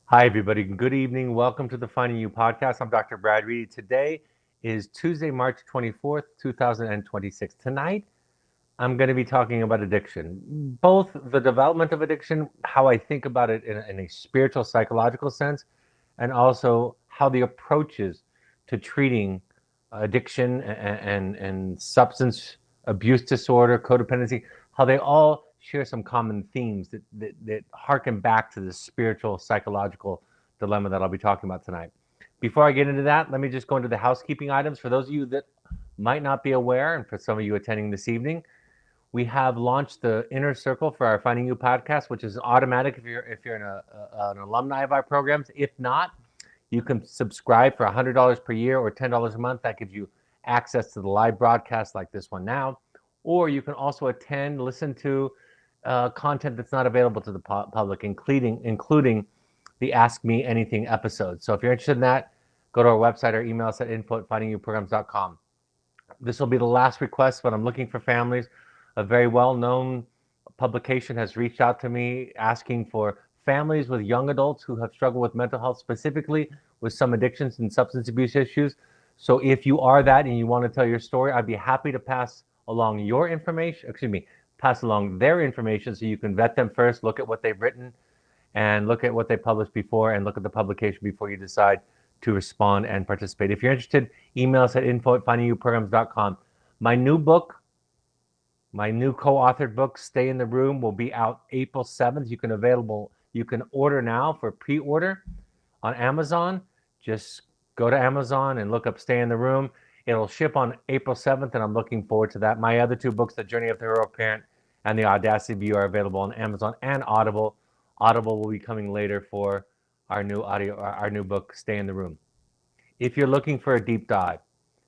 Hi, everybody. Good evening. Welcome to the Finding You podcast. I'm Dr. Brad Reedy. Today is Tuesday, March 24th, 2026. Tonight, I'm going to be talking about addiction, both the development of addiction, how I think about it in a spiritual, psychological sense, and also how the approaches to treating addiction and substance abuse disorder, codependency, how they all share some common themes that harken back to the spiritual, psychological dilemma that I'll be talking about tonight. Before I get into that, let me just go into the housekeeping items. For those of you that might not be aware, and for some of you attending this evening, we have launched the Inner Circle for our Finding You podcast, which is automatic if you're an alumni of our programs. If not, you can subscribe for $100 per year or $10 a month. That gives you access to the live broadcast like this one now. Or you can also attend, listen to content that's not available to the public, including the Ask Me Anything episodes. So if you're interested in that, go to our website or email us at info@findingyouprograms.com. This will be the last request, but I'm looking for families. A very well-known publication has reached out to me asking for families with young adults who have struggled with mental health, specifically with some addictions and substance abuse issues. So if you are that and you want to tell your story, I'd be happy to pass along your information, pass along their information so you can vet them first, look at what they've written, and look at what they published before, and look at the publication before you decide to respond and participate. If you're interested, email us at info@findingyouprograms.com. My new book, my new co-authored book, Stay in the Room, will be out April 7th. You can order now for pre-order on Amazon. Just go to Amazon and look up Stay in the Room. It'll ship on April 7th, and I'm looking forward to that. My other two books, The Journey of the Heroic Parent and The Audacity of You, are available on Amazon and Audible. Audible will be coming later for our new book, Stay in the Room. If you're looking for a deep dive,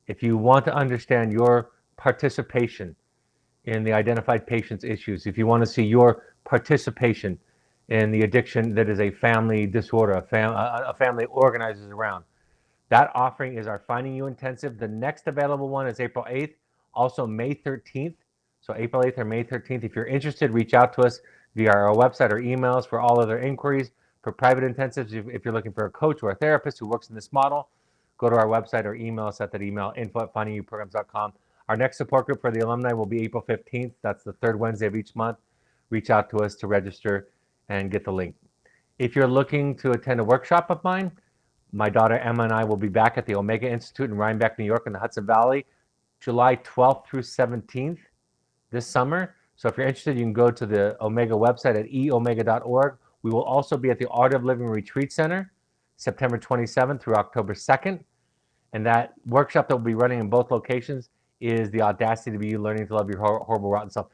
if you want to understand your participation in the identified patient's issues, if you want to see your participation in the addiction that is a family disorder, a family organizes around, that offering is our Finding You Intensive. The next available one is April 8th, also May 13th. So April 8th or May 13th. If you're interested, reach out to us via our website or emails for all other inquiries. For private intensives, if you're looking for a coach or a therapist who works in this model, go to our website or email us at that email, info@findingyouprograms.com. Our next support group for the alumni will be April 15th. That's the third Wednesday of each month. Reach out to us to register and get the link. If you're looking to attend a workshop of mine, my daughter Emma and I will be back at the Omega Institute in Rhinebeck, New York, in the Hudson Valley, July 12th through 17th this summer. So if you're interested, you can go to the Omega website at eomega.org. We will also be at the Art of Living Retreat Center, September 27th through October 2nd. And that workshop that we'll be running in both locations is The Audacity to Be You, Learning to Love Your Horrible, Rotten Self.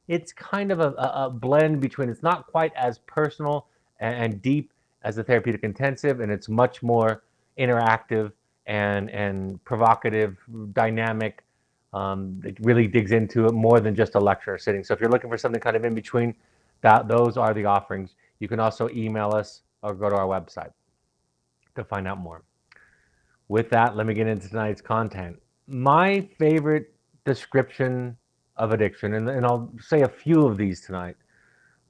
It's kind of a blend between, it's not quite as personal and deep as the therapeutic intensive, and it's much more interactive and provocative, dynamic. It really digs into it more than just a lecture sitting. So if you're looking for something kind of in between, those are the offerings. You can also email us or go to our website to find out more. With that, let me get into tonight's content. My favorite description of addiction, and I'll say a few of these tonight,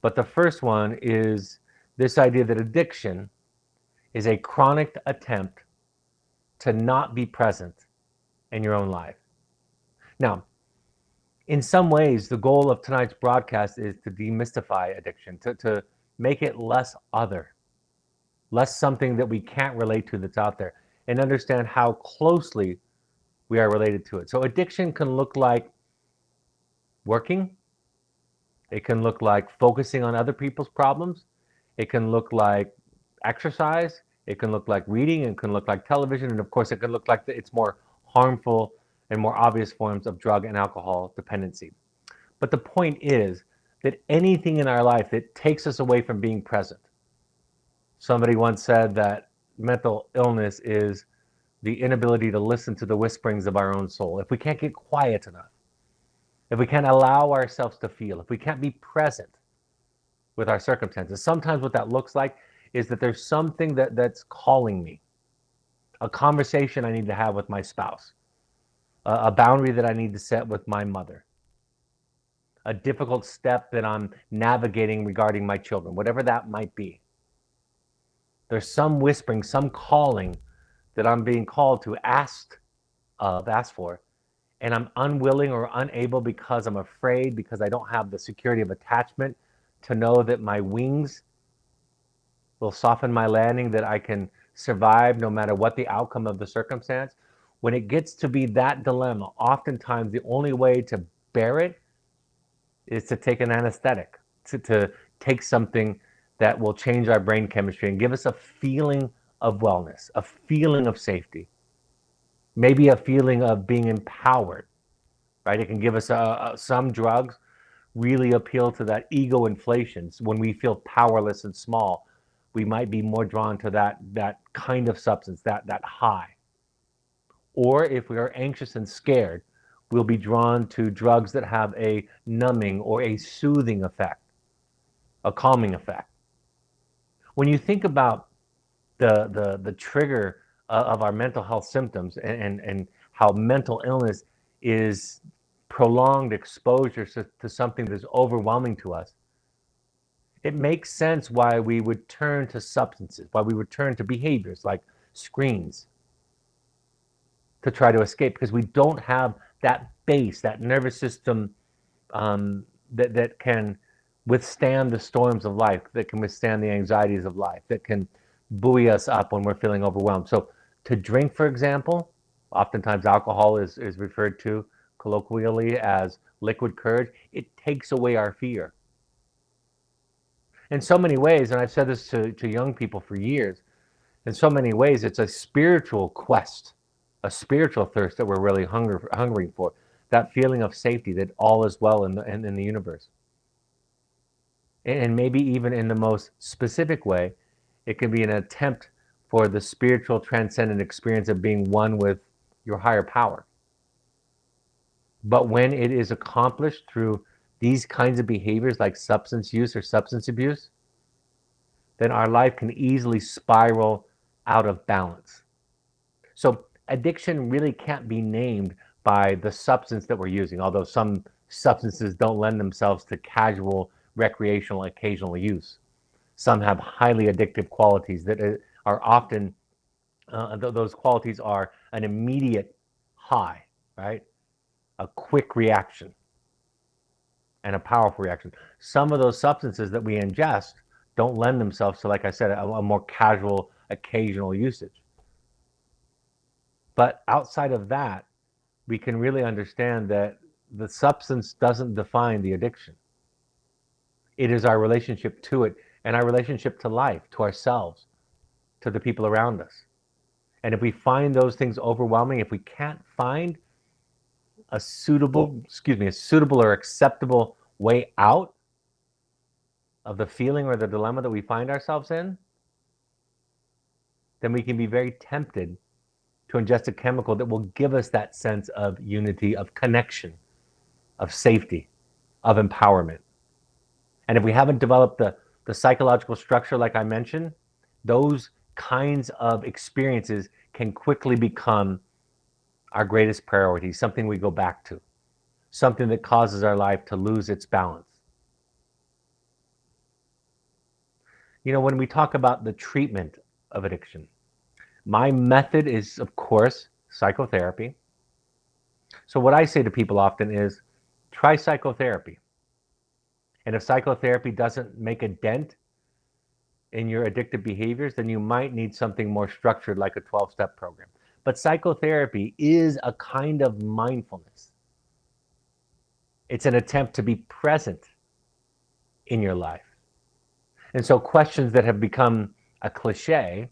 but the first one is this idea that addiction is a chronic attempt to not be present in your own life. Now, in some ways, the goal of tonight's broadcast is to demystify addiction, to make it less other, less something that we can't relate to that's out there, and understand how closely we are related to it. So addiction can look like working. It can look like focusing on other people's problems. It can look like exercise. It can look like reading. It can look like television. And of course, it can look like it's more harmful and more obvious forms of drug and alcohol dependency. But the point is that anything in our life that takes us away from being present. Somebody once said that mental illness is the inability to listen to the whisperings of our own soul. If we can't get quiet enough, if we can't allow ourselves to feel, if we can't be present with our circumstances, sometimes what that looks like is that there's something that's calling me, a conversation I need to have with my spouse, a boundary that I need to set with my mother, a difficult step that I'm navigating regarding my children, whatever that might be. There's some whispering, some calling that I'm being called to, asked for, and I'm unwilling or unable because I'm afraid, because I don't have the security of attachment to know that my wings will soften my landing, that I can survive no matter what the outcome of the circumstance. When it gets to be that dilemma, oftentimes the only way to bear it is to take an anesthetic, to take something that will change our brain chemistry and give us a feeling of wellness, a feeling of safety, maybe a feeling of being empowered, right? It can give us some drugs really appeal to that ego inflation. So when we feel powerless and small, we might be more drawn to that kind of substance, that high. Or if we are anxious and scared, we'll be drawn to drugs that have a numbing or a soothing effect, a calming effect. When you think about the trigger of our mental health symptoms, and how mental illness is prolonged exposure to something that's overwhelming to us, it makes sense why we would turn to substances, why we would turn to behaviors like screens to try to escape, because we don't have that base, that nervous system that can withstand the storms of life, that can withstand the anxieties of life, that can buoy us up when we're feeling overwhelmed. So to drink, for example, oftentimes alcohol is referred to colloquially as liquid courage. It takes away our fear. In so many ways, and I've said this to young people for years, in so many ways, it's a spiritual quest, a spiritual thirst that we're really hungering for, that feeling of safety, that all is well in the universe. And maybe even in the most specific way, it can be an attempt for the spiritual transcendent experience of being one with your higher power. But when it is accomplished through these kinds of behaviors like substance use or substance abuse, then our life can easily spiral out of balance. So addiction really can't be named by the substance that we're using, although some substances don't lend themselves to casual, recreational, occasional use. Some have highly addictive qualities that are often, those qualities are an immediate high, right? A quick reaction and a powerful reaction. Some of those substances that we ingest don't lend themselves to, like I said, a more casual, occasional usage. But outside of that, we can really understand that the substance doesn't define the addiction. It is our relationship to it and our relationship to life, to ourselves, to the people around us. And if we find those things overwhelming, if we can't find a suitable or acceptable way out of the feeling or the dilemma that we find ourselves in, then we can be very tempted to ingest a chemical that will give us that sense of unity, of connection, of safety, of empowerment. And if we haven't developed the psychological structure, like I mentioned, those kinds of experiences can quickly become our greatest priority, something we go back to, something that causes our life to lose its balance. You know, when we talk about the treatment of addiction, my method is, of course, psychotherapy. So what I say to people often is, try psychotherapy. And if psychotherapy doesn't make a dent in your addictive behaviors, then you might need something more structured like a 12-step program. But psychotherapy is a kind of mindfulness. It's an attempt to be present in your life. And so questions that have become a cliche,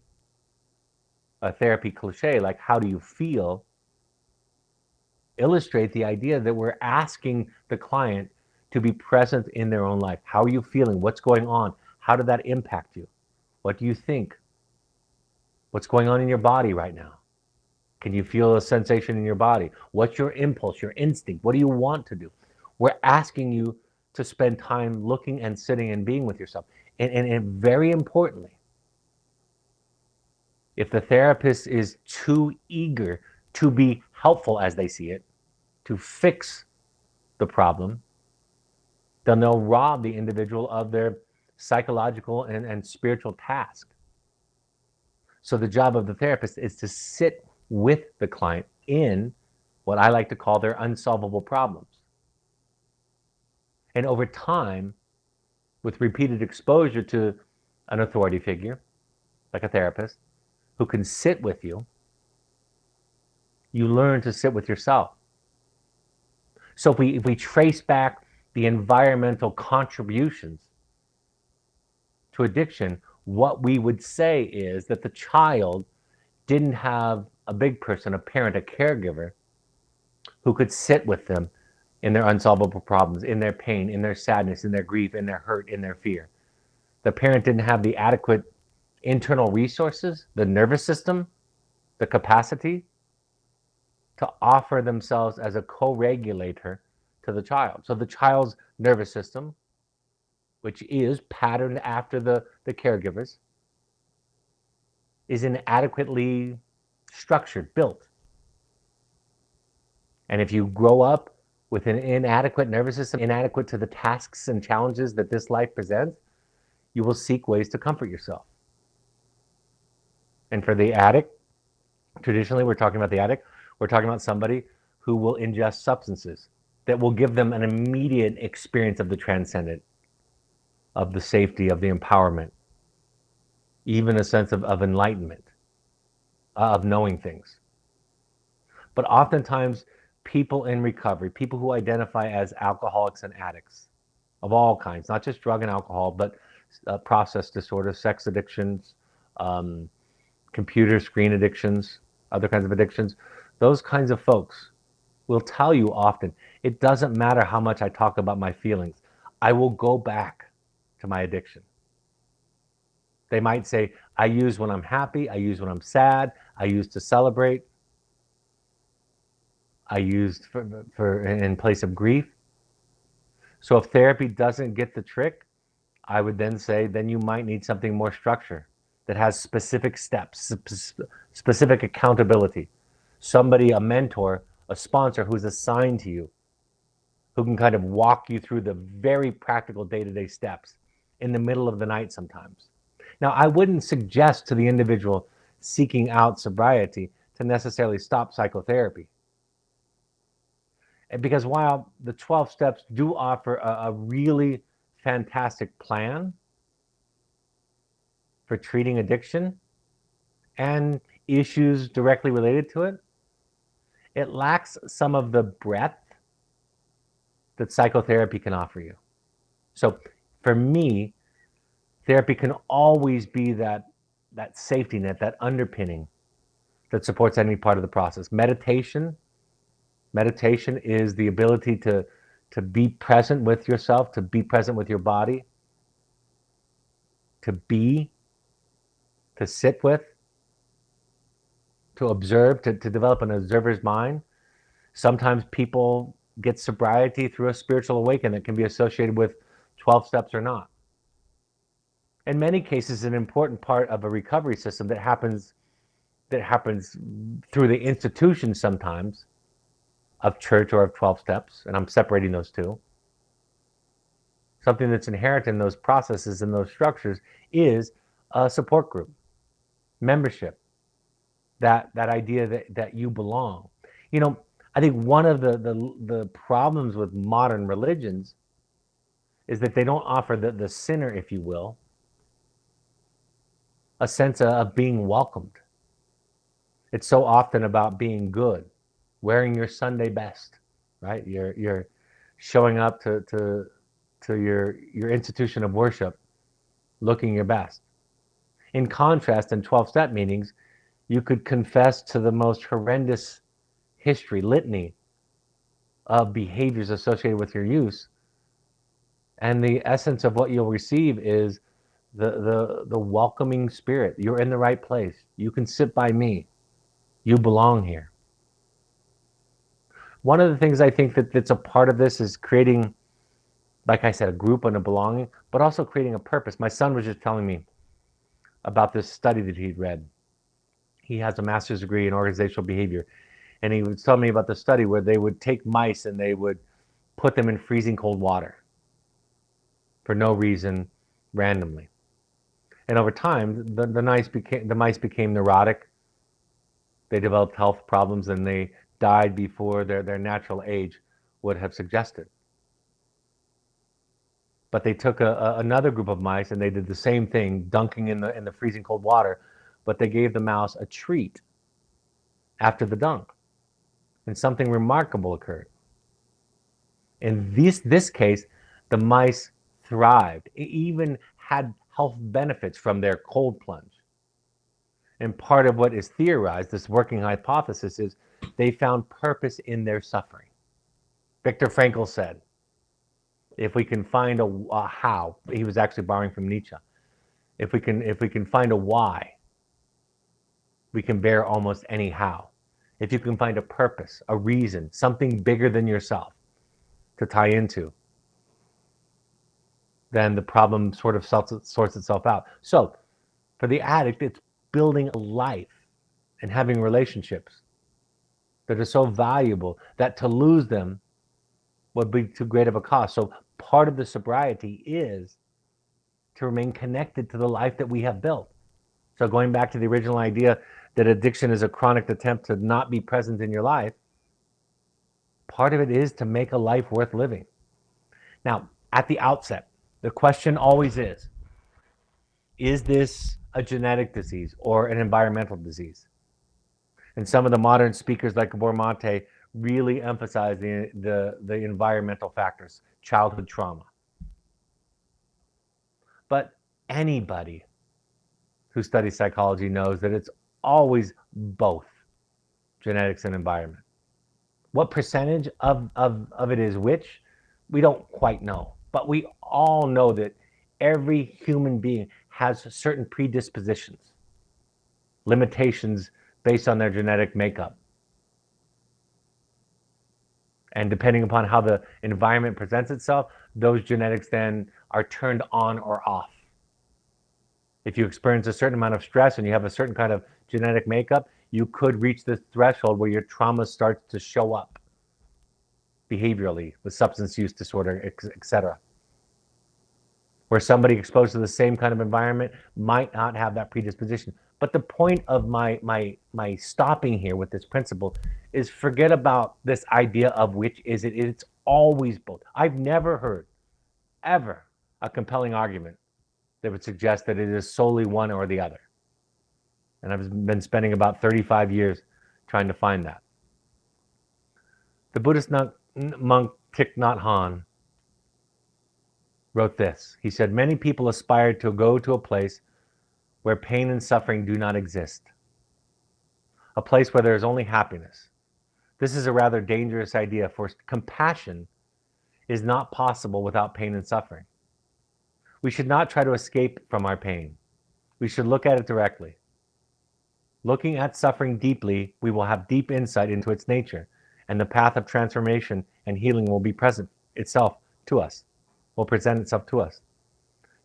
a therapy cliche, like how do you feel, illustrate the idea that we're asking the client to be present in their own life. How are you feeling? What's going on? How did that impact you? What do you think? What's going on in your body right now? Can you feel a sensation in your body? What's your impulse, your instinct? What do you want to do? We're asking you to spend time looking and sitting and being with yourself. And very importantly, if the therapist is too eager to be helpful as they see it, to fix the problem, then they'll rob the individual of their psychological and spiritual task. So the job of the therapist is to sit with the client in what I like to call their unsolvable problems. And over time, with repeated exposure to an authority figure, like a therapist, who can sit with you, you learn to sit with yourself. So if we trace back the environmental contributions to addiction, what we would say is that the child didn't have a big person, a parent, a caregiver, who could sit with them in their unsolvable problems, in their pain, in their sadness, in their grief, in their hurt, in their fear. The parent didn't have the adequate internal resources, the nervous system, the capacity to offer themselves as a co-regulator to the child. So the child's nervous system, which is patterned after the caregivers, is inadequately structured, built. And if you grow up with an inadequate nervous system, inadequate to the tasks and challenges that this life presents, you will seek ways to comfort yourself. And for the addict, traditionally we're talking about the addict, we're talking about somebody who will ingest substances that will give them an immediate experience of the transcendent, of the safety, of the empowerment, even a sense of enlightenment, of knowing things. But oftentimes, people in recovery, people who identify as alcoholics and addicts of all kinds, not just drug and alcohol, but process disorders, sex addictions, computer screen addictions, other kinds of addictions, those kinds of folks will tell you often, it doesn't matter how much I talk about my feelings, I will go back to my addiction. They might say, I use when I'm happy, I use when I'm sad, I use to celebrate, I use for in place of grief. So if therapy doesn't get the trick, I would then say, then you might need something more structured that has specific steps, specific accountability. Somebody, a mentor, a sponsor who's assigned to you, who can kind of walk you through the very practical day-to-day steps in the middle of the night sometimes. Now, I wouldn't suggest to the individual seeking out sobriety to necessarily stop psychotherapy. Because while the 12 steps do offer a really fantastic plan for treating addiction and issues directly related to it, it lacks some of the breadth that psychotherapy can offer you. So for me, therapy can always be that safety net, that underpinning that supports any part of the process. Meditation is the ability to be present with yourself, to be present with your body, to sit with, to observe, to develop an observer's mind. Sometimes people get sobriety through a spiritual awakening that can be associated with 12 steps or not. In many cases, an important part of a recovery system that happens through the institution sometimes of church or of 12 steps, and I'm separating those two. Something that's inherent in those processes and those structures is a support group, membership, that idea that you belong. You know, I think one of the problems with modern religions is that they don't offer the sinner, if you will, a sense of being welcomed. It's so often about being good, wearing your Sunday best, right? You're showing up to your institution of worship, looking your best. In contrast, in 12-step meetings, you could confess to the most horrendous litany of behaviors associated with your use, and the essence of what you'll receive is the welcoming spirit. You're in the right place. You can sit by me. You belong here. One of the things I think that's a part of this is creating, like I said, a group and a belonging, but also creating a purpose. My son was just telling me about this study that he'd read. He has a master's degree in organizational behavior. And he was telling me about the study where they would take mice and they would put them in freezing cold water for no reason, randomly. And over time, the mice became neurotic. They developed health problems and they died before their natural age would have suggested. But they took another group of mice and they did the same thing, dunking in the freezing cold water, but they gave the mouse a treat after the dunk. And something remarkable occurred. In this case, the mice thrived. It even had health benefits from their cold plunge. And part of what is theorized, this working hypothesis, is they found purpose in their suffering. Viktor Frankl said, if we can find a how, he was actually borrowing from Nietzsche. If we can find a why, we can bear almost any how. If you can find a purpose, a reason, something bigger than yourself to tie into, then the problem sort of sorts itself out. So for the addict, it's building a life and having relationships that are so valuable that to lose them would be too great of a cost. So part of the sobriety is to remain connected to the life that we have built. So going back to the original idea that addiction is a chronic attempt to not be present in your life, part of it is to make a life worth living. Now, at the outset, the question always is this a genetic disease or an environmental disease? And some of the modern speakers like Gabor Mate really emphasize the environmental factors, childhood trauma. But anybody who studies psychology knows that it's always both genetics and environment. What percentage of it is which, we don't quite know. But we all know that every human being has certain predispositions, limitations based on their genetic makeup. And depending upon how the environment presents itself, those genetics then are turned on or off. If you experience a certain amount of stress and you have a certain kind of genetic makeup, you could reach this threshold where your trauma starts to show up behaviorally with substance use disorder, etc. Where somebody exposed to the same kind of environment might not have that predisposition. But the point of my stopping here with this principle is forget about this idea of which is it. It's always both. I've never heard, ever, a compelling argument that would suggest that it is solely one or the other. And I've been spending about 35 years trying to find that. The Buddhist monk Thich Nhat Hanh wrote this. He said, many people aspire to go to a place where pain and suffering do not exist. A place where there is only happiness. This is a rather dangerous idea, for compassion is not possible without pain and suffering. We should not try to escape from our pain. We should look at it directly. Looking at suffering deeply, we will have deep insight into its nature, and the path of transformation and healing will be present itself to us, will present itself to us.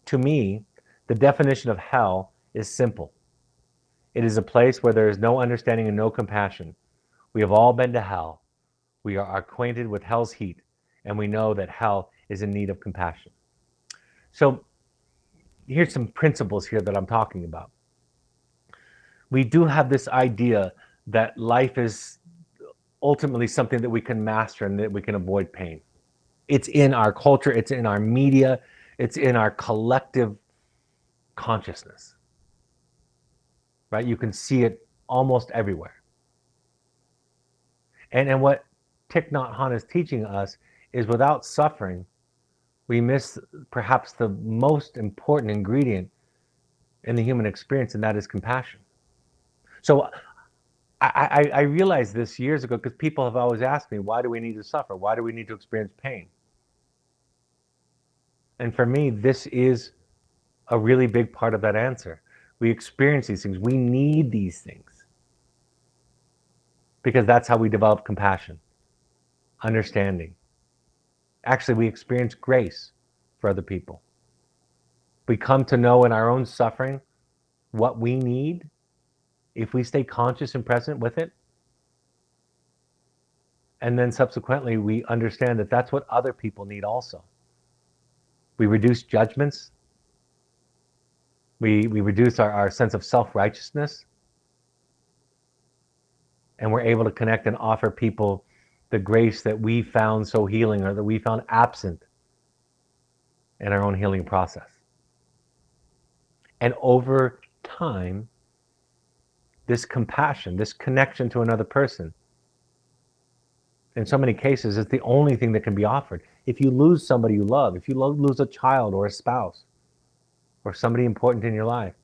To me, the definition of hell is simple. It is a place where there is no understanding and no compassion. We have all been to hell. We are acquainted with hell's heat, and we know that hell is in need of compassion. So here's some principles here that I'm talking about. We do have this idea that life is ultimately something that we can master and that we can avoid pain. It's in our culture, it's in our media, it's in our collective consciousness, right? You can see it almost everywhere. And what Thich Nhat Hanh is teaching us is without suffering, we miss perhaps the most important ingredient in the human experience, and that is compassion. So I realized this years ago because people have always asked me, why do we need to suffer? Why do we need to experience pain? And for me, this is a really big part of that answer. We experience these things. We need these things because that's how we develop compassion, understanding. Actually, we experience grace for other people. We come to know in our own suffering what we need if we stay conscious and present with it. And then subsequently, we understand that that's what other people need also. We reduce judgments. We reduce our sense of self-righteousness, and we're able to connect and offer people the grace that we found so healing, or that we found absent in our own healing process. And over time, this compassion, this connection to another person, in so many cases, is the only thing that can be offered. If you lose somebody you love, if you lose a child or a spouse or somebody important in your life,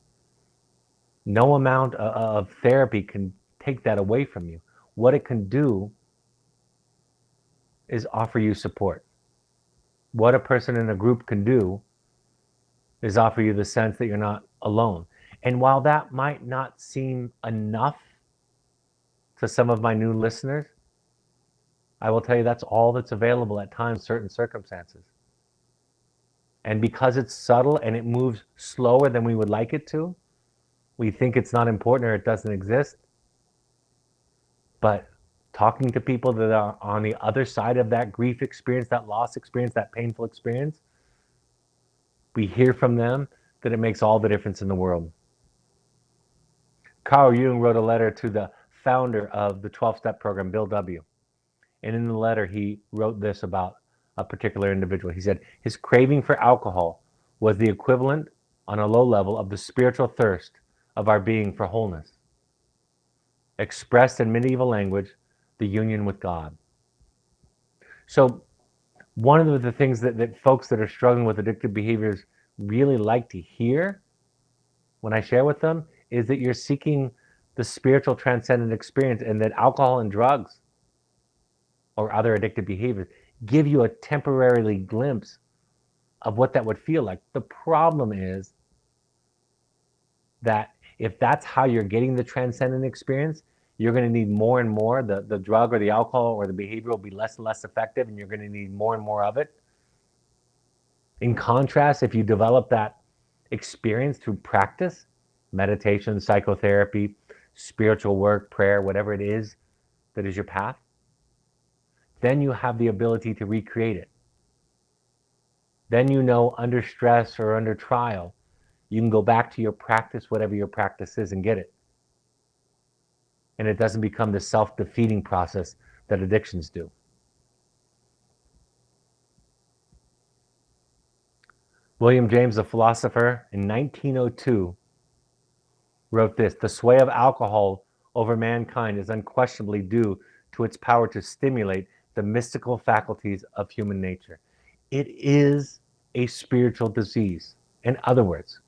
no amount of therapy can take that away from you. What it can do is offer you support. What a person in a group can do is offer you the sense that you're not alone. And while that might not seem enough to some of my new listeners, I will tell you that's all that's available at times, certain circumstances. And because it's subtle and it moves slower than we would like it to, we think it's not important or it doesn't exist. But talking to people that are on the other side of that grief experience, that loss experience, that painful experience, we hear from them that it makes all the difference in the world. Carl Jung wrote a letter to the founder of the 12-step program, Bill W. And in the letter, he wrote this about a particular individual. He said, his craving for alcohol was the equivalent on a low level of the spiritual thirst of our being for wholeness. Expressed in medieval language, the union with God. So one of the things that folks that are struggling with addictive behaviors really like to hear when I share with them is that you're seeking the spiritual transcendent experience, and that alcohol and drugs or other addictive behaviors give you a temporary glimpse of what that would feel like. The problem is that if that's how you're getting the transcendent experience, you're going to need more and more. The drug or the alcohol or the behavior will be less and less effective, and you're going to need more and more of it. In contrast, if you develop that experience through practice, meditation, psychotherapy, spiritual work, prayer, whatever it is that is your path, then you have the ability to recreate it. Then you know, under stress or under trial, you can go back to your practice, whatever your practice is, and get it. And it doesn't become the self-defeating process that addictions do. William James, the philosopher, in 1902, wrote this: the sway of alcohol over mankind is unquestionably due to its power to stimulate the mystical faculties of human nature. It is a spiritual disease. In other words,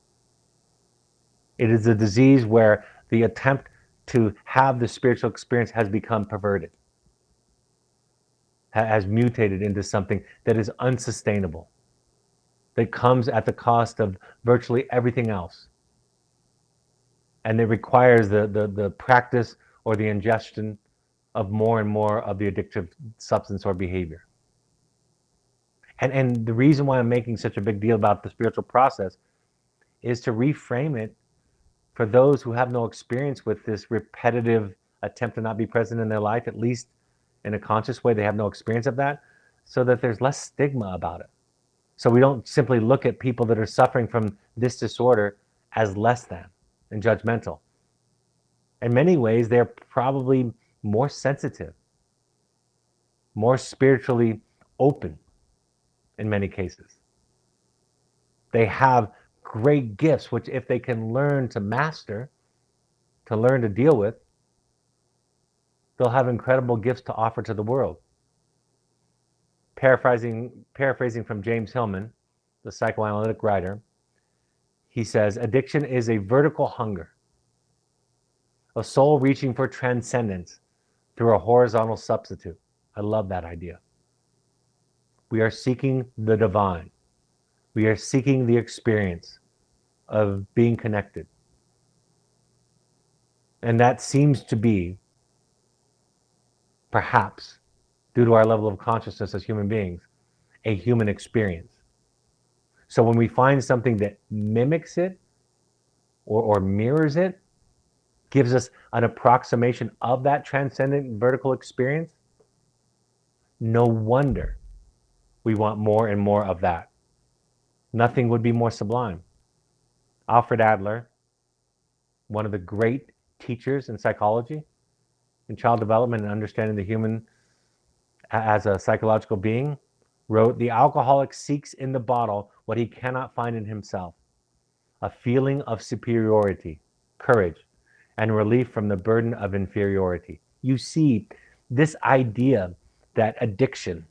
it is a disease where the attempt to have the spiritual experience has become perverted, has mutated into something that is unsustainable, that comes at the cost of virtually everything else. And it requires the practice or the ingestion of more and more of the addictive substance or behavior. And the reason why I'm making such a big deal about the spiritual process is to reframe it for those who have no experience with this repetitive attempt to not be present in their life, at least in a conscious way. They have no experience of that, so that there's less stigma about it. So we don't simply look at people that are suffering from this disorder as less than and judgmental. In many ways, they're probably more sensitive, more spiritually open in many cases. They have great gifts, which if they can learn to master, to learn to deal with, they'll have incredible gifts to offer to the world. Paraphrasing from James Hillman, the psychoanalytic writer, he says, addiction is a vertical hunger, a soul reaching for transcendence through a horizontal substitute. I love that idea. We are seeking the divine. We are seeking the experience of being connected. And that seems to be, perhaps, due to our level of consciousness as human beings, a human experience. So when we find something that mimics it or mirrors it, gives us an approximation of that transcendent vertical experience, no wonder we want more and more of that. Nothing would be more sublime. Alfred Adler, one of the great teachers in psychology, in child development and understanding the human as a psychological being, wrote, "The alcoholic seeks in the bottle what he cannot find in himself, a feeling of superiority, courage, and relief from the burden of inferiority." You see, this idea that addiction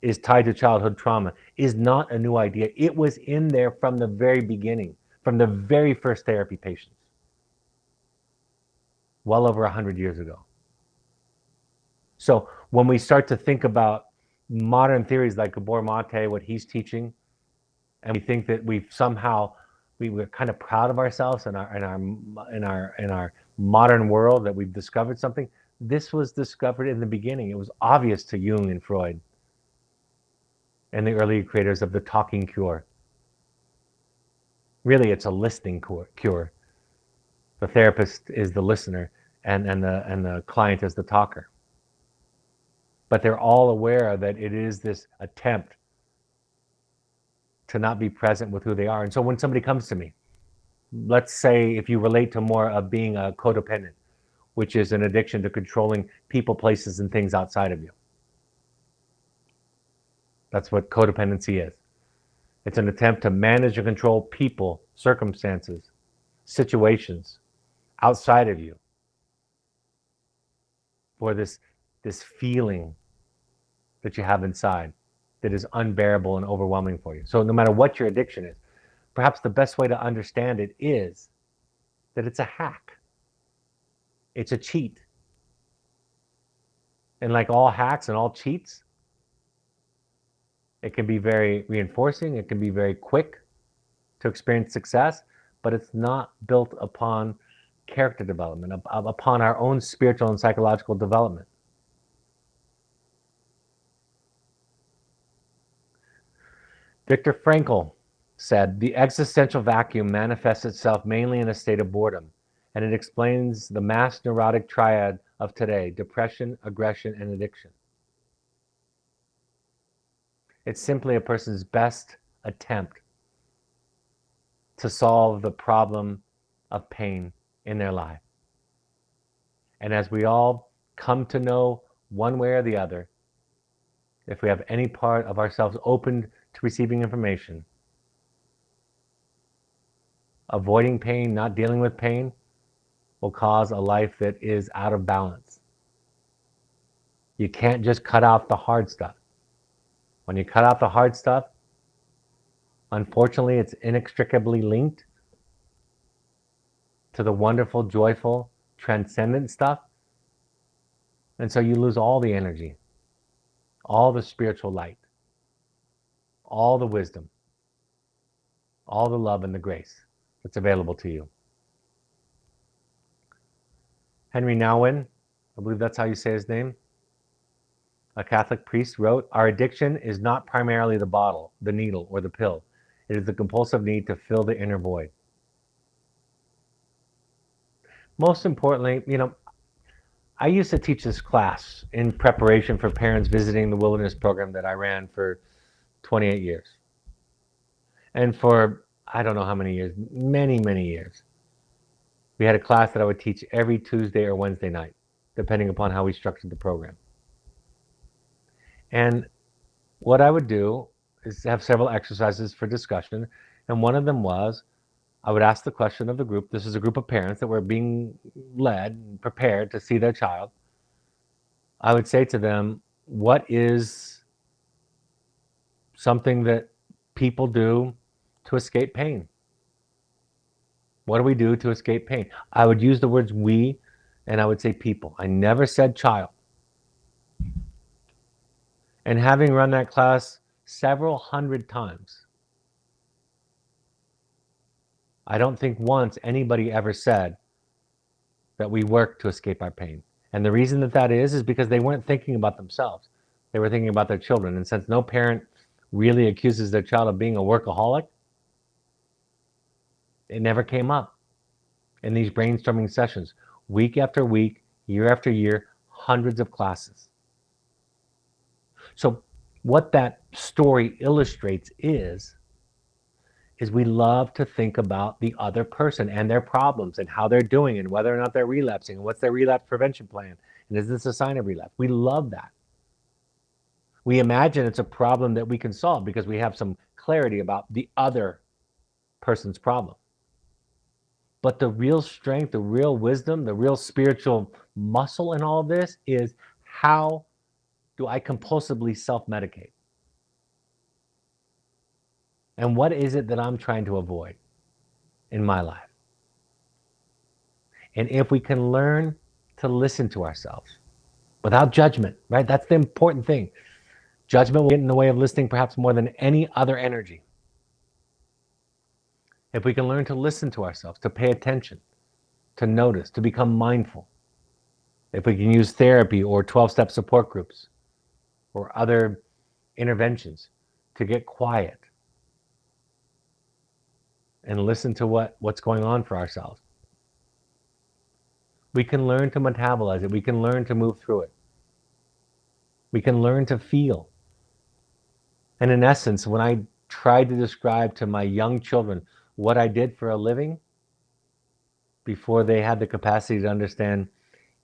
is tied to childhood trauma is not a new idea. It was in there from the very beginning, from the very first therapy patients, well over 100 years ago. So when we start to think about modern theories like Gabor Mate, what he's teaching, and we think that we're kind of proud of ourselves in our modern world that we've discovered something. This was discovered in the beginning. It was obvious to Jung and Freud and the early creators of the talking cure. Really, it's a listening cure. The therapist is the listener, and the client is the talker. But they're all aware that it is this attempt to not be present with who they are. And so when somebody comes to me, let's say if you relate to more of being a codependent, which is an addiction to controlling people, places, and things outside of you. That's what codependency is. It's an attempt to manage and control people, circumstances, situations outside of you for this feeling that you have inside that is unbearable and overwhelming for you. So no matter what your addiction is, perhaps the best way to understand it is that it's a hack. It's a cheat. And like all hacks and all cheats, it can be very reinforcing. It can be very quick to experience success, but it's not built upon character development, upon our own spiritual and psychological development. Viktor Frankl said, "The existential vacuum manifests itself mainly in a state of boredom, and it explains the mass neurotic triad of today: depression, aggression, and addiction." It's simply a person's best attempt to solve the problem of pain in their life. And as we all come to know one way or the other, if we have any part of ourselves open to receiving information, avoiding pain, not dealing with pain, will cause a life that is out of balance. You can't just cut out the hard stuff. When you cut out the hard stuff, unfortunately, it's inextricably linked to the wonderful, joyful, transcendent stuff. And so you lose all the energy, all the spiritual light, all the wisdom, all the love and the grace that's available to you. Henry Nouwen, I believe that's how you say his name, a Catholic priest, wrote, "Our addiction is not primarily the bottle, the needle, or the pill. It is the compulsive need to fill the inner void." Most importantly, I used to teach this class in preparation for parents visiting the wilderness program that I ran for 28 years. And for, I don't know how many years, many, many years, we had a class that I would teach every Tuesday or Wednesday night, depending upon how we structured the program. And what I would do is have several exercises for discussion. And one of them was, I would ask the question of the group. This is a group of parents that were being led and prepared to see their child. I would say to them, what is something that people do to escape pain? What do we do to escape pain? I would use the words we, and I would say people. I never said child. And having run that class several hundred times, I don't think once anybody ever said that we work to escape our pain. And the reason that is because they weren't thinking about themselves. They were thinking about their children. And since no parent really accuses their child of being a workaholic, it never came up in these brainstorming sessions. Week after week, year after year, hundreds of classes. So what that story illustrates is is we love to think about the other person and their problems and how they're doing and whether or not they're relapsing and what's their relapse prevention plan. And is this a sign of relapse? We love that. We imagine it's a problem that we can solve because we have some clarity about the other person's problem. But the real strength, the real wisdom, the real spiritual muscle in all of this is, how do I compulsively self-medicate? And what is it that I'm trying to avoid in my life? And if we can learn to listen to ourselves without judgment, right? That's the important thing. Judgment will get in the way of listening perhaps more than any other energy. If we can learn to listen to ourselves, to pay attention, to notice, to become mindful, if we can use therapy or 12-step support groups or other interventions to get quiet and listen to what's going on for ourselves, we can learn to metabolize it. We can learn to move through it. We can learn to feel. And in essence, when I tried to describe to my young children what I did for a living before they had the capacity to understand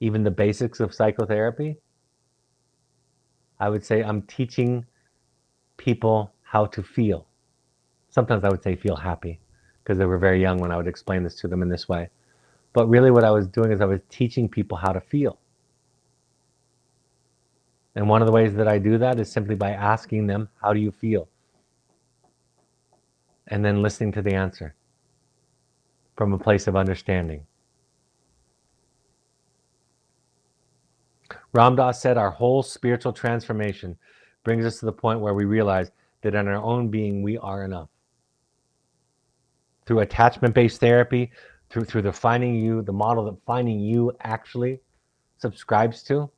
even the basics of psychotherapy, I would say I'm teaching people how to feel. Sometimes I would say feel happy, because they were very young when I would explain this to them in this way. But really what I was doing is I was teaching people how to feel. And one of the ways that I do that is simply by asking them, how do you feel? And then listening to the answer from a place of understanding. Ram Dass said our whole spiritual transformation brings us to the point where we realize that in our own being we are enough. Through attachment-based therapy, through the Finding You, the model that Finding You actually subscribes to,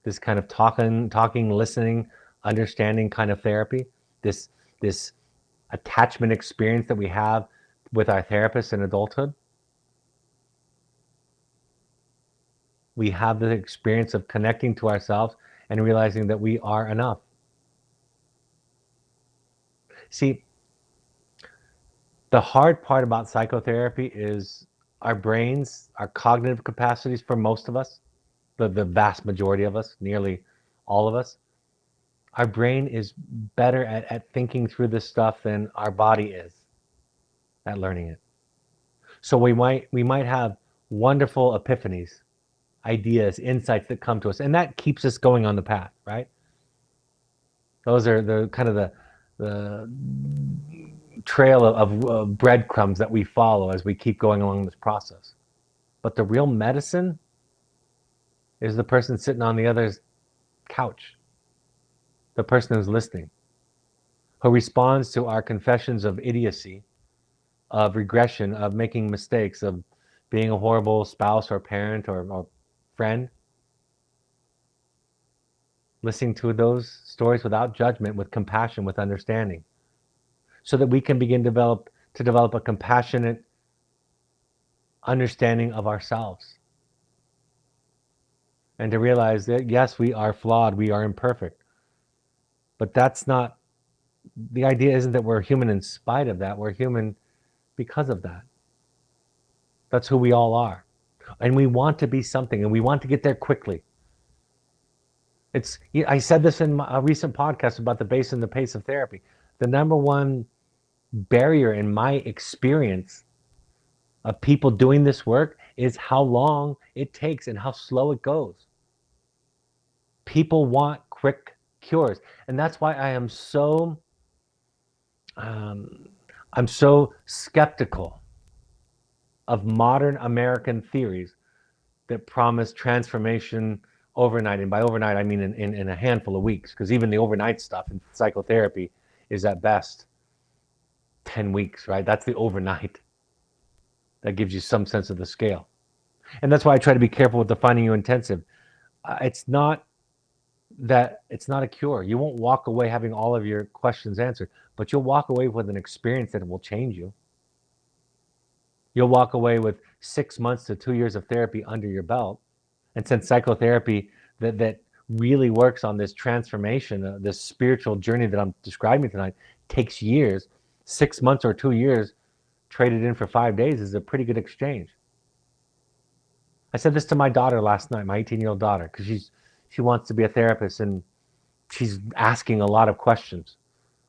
this kind of talking, listening, understanding kind of therapy, this attachment experience that we have with our therapists in adulthood, we have the experience of connecting to ourselves and realizing that we are enough. See, the hard part about psychotherapy is our brains, our cognitive capacities for most of us, the vast majority of us, nearly all of us, our brain is better at thinking through this stuff than our body is at learning it. So we might have wonderful epiphanies, ideas, insights that come to us, and that keeps us going on the path, right? Those are the kind of the trail of breadcrumbs that we follow as we keep going along this process. But the real medicine is the person sitting on the other couch, the person who's listening, who responds to our confessions of idiocy, of regression, of making mistakes, of being a horrible spouse or parent or friend. Listening to those stories without judgment, with compassion, with understanding, so that we can begin to develop a compassionate understanding of ourselves. And to realize that, yes, we are flawed, we are imperfect. But that's not, the idea isn't that we're human in spite of that, we're human because of that. That's who we all are. And we want to be something, and we want to get there quickly. I said this in a recent podcast about the base and the pace of therapy. The number one barrier in my experience of people doing this work is how long it takes and how slow it goes. People want quick cures. And that's why I am so skeptical of modern American theories that promise transformation overnight. And by overnight, I mean in a handful of weeks, because even the overnight stuff in psychotherapy is at best 10 weeks, right? That's the overnight. That gives you some sense of the scale. And that's why I try to be careful with the Finding You intensive. It's not a cure. You won't walk away having all of your questions answered, but you'll walk away with an experience that will change you. You'll walk away with 6 months to 2 years of therapy under your belt. And since psychotherapy that really works on this transformation, this spiritual journey that I'm describing tonight, takes years, 6 months or 2 years traded in for 5 days is a pretty good exchange. I said this to my daughter last night, my 18-year-old daughter, because she wants to be a therapist, and she's asking a lot of questions,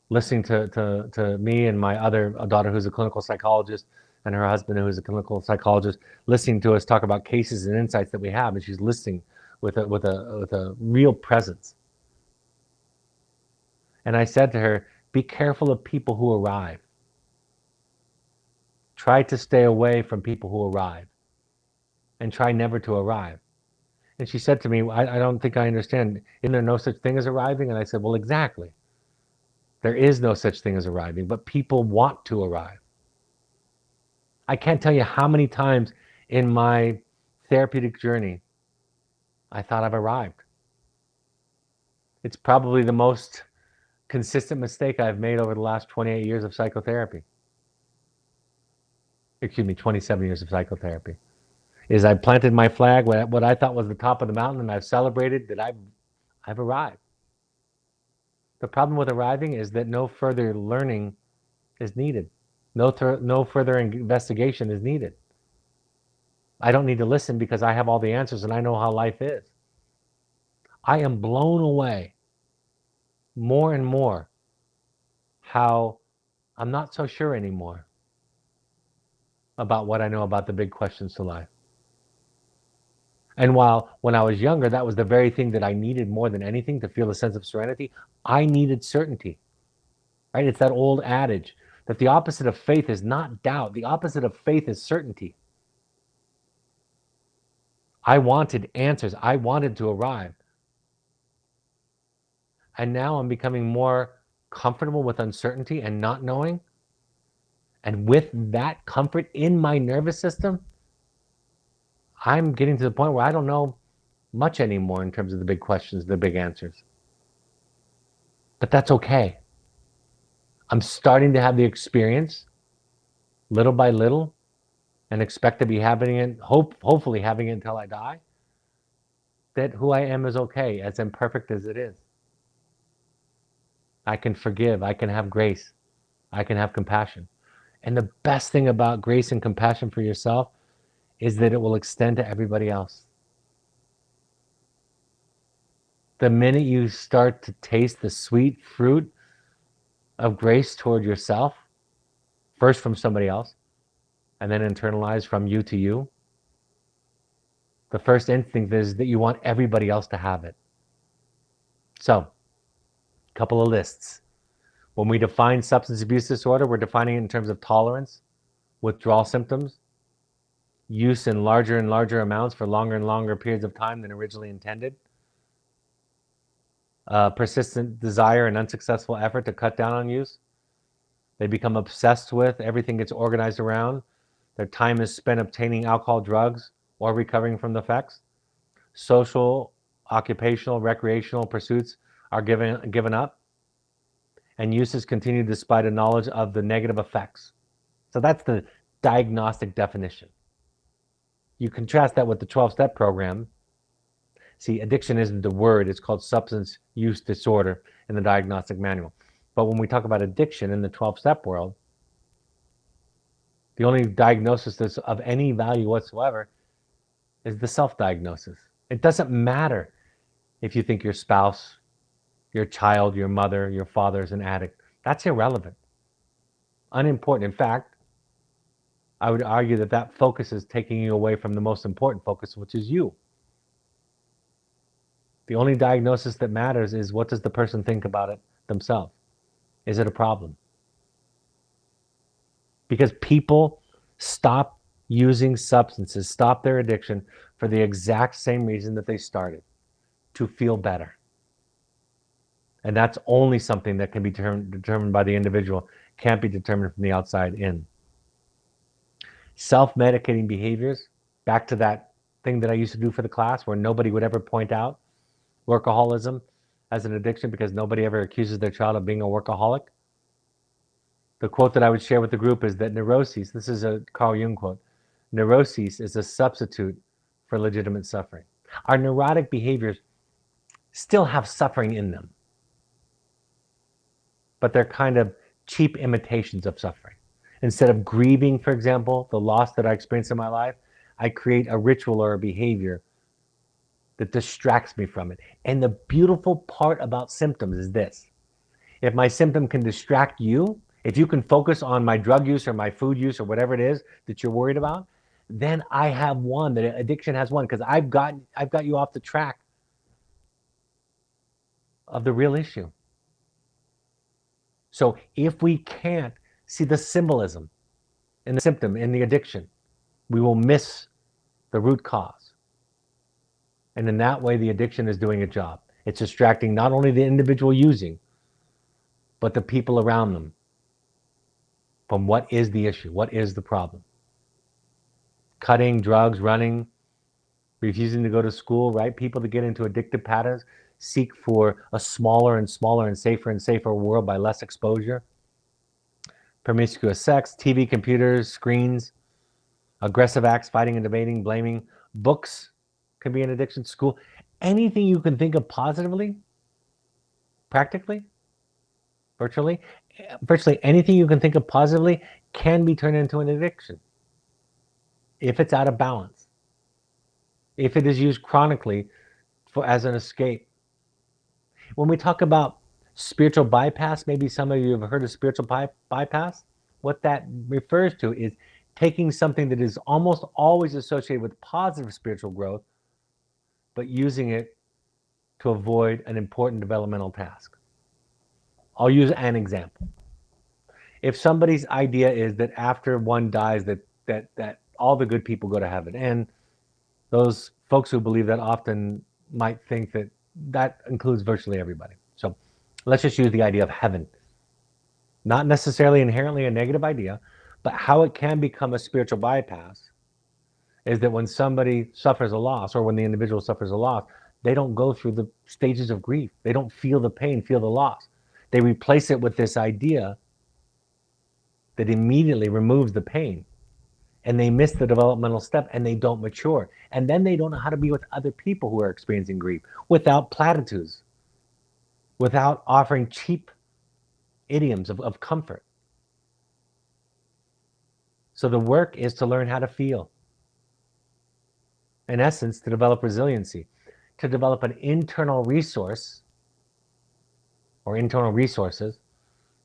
listening to me and my other daughter who's a clinical psychologist and her husband who's a clinical psychologist, listening to us talk about cases and insights that we have, and she's listening with a real presence. And I said to her, be careful of people who arrive. Try to stay away from people who arrive, and try never to arrive. And she said to me, I don't think I understand. Isn't there no such thing as arriving? And I said, well, exactly. There is no such thing as arriving, but people want to arrive. I can't tell you how many times in my therapeutic journey I thought I've arrived. It's probably the most consistent mistake I've made over the last 28 years of psychotherapy. Excuse me, 27 years of psychotherapy. Is I planted my flag what I thought was the top of the mountain, and I've celebrated that I've arrived. The problem with arriving is that no further learning is needed. No further investigation is needed. I don't need to listen because I have all the answers and I know how life is. I am blown away more and more how I'm not so sure anymore about what I know about the big questions to life. And while when I was younger, that was the very thing that I needed more than anything to feel a sense of serenity, I needed certainty. Right? It's that old adage that the opposite of faith is not doubt. The opposite of faith is certainty. I wanted answers. I wanted to arrive. And now I'm becoming more comfortable with uncertainty and not knowing. And with that comfort in my nervous system, I'm getting to the point where I don't know much anymore in terms of the big questions, the big answers. But that's okay. I'm starting to have the experience, little by little, and expect to be having it, hopefully having it until I die, that who I am is okay, as imperfect as it is. I can forgive, I can have grace, I can have compassion. And the best thing about grace and compassion for yourself is that it will extend to everybody else. The minute you start to taste the sweet fruit of grace toward yourself, first from somebody else, and then internalize from you to you, the first instinct is that you want everybody else to have it. So, a couple of lists. When we define substance abuse disorder, we're defining it in terms of tolerance, withdrawal symptoms, use in larger and larger amounts for longer and longer periods of time than originally intended, persistent desire and unsuccessful effort to cut down on use. They become obsessed with, everything gets organized around. Their time is spent obtaining alcohol, drugs, or recovering from the effects. Social, occupational, recreational pursuits are given up. And uses continue despite a knowledge of the negative effects. So that's the diagnostic definition. You contrast that with the 12-step program. See, addiction isn't the word, it's called substance use disorder in the diagnostic manual. But when we talk about addiction in the 12-step world, the only diagnosis that's of any value whatsoever is the self-diagnosis. It doesn't matter if you think your spouse, your child, your mother, your father is an addict. That's irrelevant. Unimportant. In fact, I would argue that that focus is taking you away from the most important focus, which is you. The only diagnosis that matters is what does the person think about it themselves? Is it a problem? Because people stop using substances, stop their addiction for the exact same reason that they started, to feel better. And that's only something that can be determined by the individual, can't be determined from the outside in. Self-medicating behaviors, back to that thing that I used to do for the class where nobody would ever point out workaholism as an addiction because nobody ever accuses their child of being a workaholic. The quote that I would share with the group is that neuroses, this is a Carl Jung quote, neuroses is a substitute for legitimate suffering. Our neurotic behaviors still have suffering in them, but they're kind of cheap imitations of suffering. Instead of grieving, for example, the loss that I experienced in my life, I create a ritual or a behavior that distracts me from it. And the beautiful part about symptoms is this. If my symptom can distract you, if you can focus on my drug use or my food use or whatever it is that you're worried about, then I have won. The addiction has won because I've got you off the track of the real issue. So if we can't see the symbolism in the symptom, in the addiction, we will miss the root cause. And in that way, the addiction is doing its job. It's distracting not only the individual using, but the people around them from what is the issue, what is the problem. Cutting, drugs, running, refusing to go to school, right? People that get into addictive patterns seek for a smaller and smaller and safer world by less exposure. Promiscuous sex, TV, computers, screens, aggressive acts, fighting and debating, blaming. Books can be an addiction. School, anything you can think of positively, practically, virtually anything you can think of positively can be turned into an addiction if it's out of balance, if it is used chronically as an escape. When we talk about spiritual bypass, maybe some of you have heard of spiritual bypass. What that refers to is taking something that is almost always associated with positive spiritual growth, but using it to avoid an important developmental task. I'll use an example. If somebody's idea is that after one dies, that all the good people go to heaven, and those folks who believe that often might think that that includes virtually everybody. So let's just use the idea of heaven. Not necessarily inherently a negative idea, but how it can become a spiritual bypass is that when somebody suffers a loss, or when the individual suffers a loss, they don't go through the stages of grief. They don't feel the pain, feel the loss. They replace it with this idea that immediately removes the pain. And they miss the developmental step and they don't mature. And then they don't know how to be with other people who are experiencing grief without platitudes, without offering cheap idioms of comfort. So the work is to learn how to feel. In essence, to develop resiliency, to develop an internal resource or internal resources